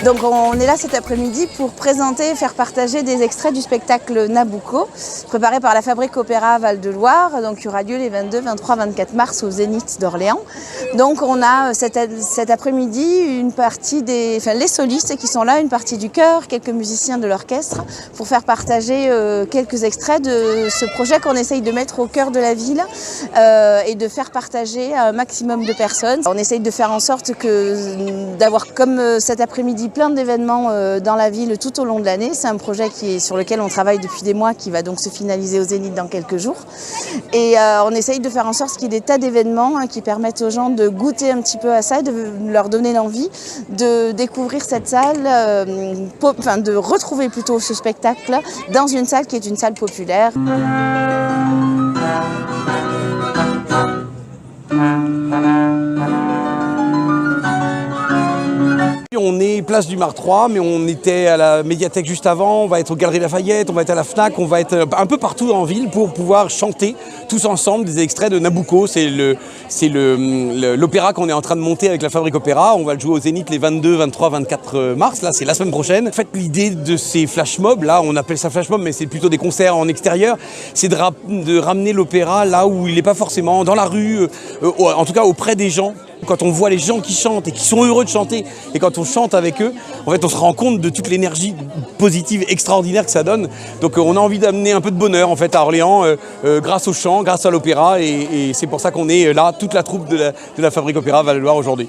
Donc on est là cet après-midi pour présenter et faire partager des extraits du spectacle Nabucco, préparé par la Fabrique Opéra Val-de-Loire, donc qui aura lieu les 22, 23, 24 mars au Zénith d'Orléans. Donc on a cet après-midi une partie les solistes qui sont là, une partie du chœur, quelques musiciens de l'orchestre, pour faire partager quelques extraits de ce projet qu'on essaye de mettre au cœur de la ville et de faire partager à un maximum de personnes. On essaye de faire en sorte d'avoir comme cet après-midi plein d'événements dans la ville tout au long de l'année. C'est un projet sur lequel on travaille depuis des mois, qui va donc se finaliser au Zénith dans quelques jours. Et on essaye de faire en sorte qu'il y ait des tas d'événements qui permettent aux gens de goûter un petit peu à ça, de leur donner l'envie de découvrir cette salle, de retrouver plutôt ce spectacle dans une salle qui est une salle populaire. On est place du Mar 3, mais on était à la médiathèque juste avant, on va être aux Galeries Lafayette, on va être à la FNAC, on va être un peu partout en ville pour pouvoir chanter tous ensemble des extraits de Nabucco. C'est l'opéra qu'on est en train de monter avec la Fabrique Opéra. On va le jouer au Zénith les 22, 23, 24 mars, là c'est la semaine prochaine. En fait, l'idée de ces flash mobs, là on appelle ça flash mob, mais c'est plutôt des concerts en extérieur, c'est de ramener l'opéra là où il n'est pas forcément, dans la rue, en tout cas auprès des gens. Quand on voit les gens qui chantent et qui sont heureux de chanter, et quand on chante avec eux, en fait, on se rend compte de toute l'énergie positive extraordinaire que ça donne. Donc on a envie d'amener un peu de bonheur en fait à Orléans grâce au chant, grâce à l'opéra, et c'est pour ça qu'on est là, toute la troupe de la Fabrique Opéra Val-de-Loire aujourd'hui.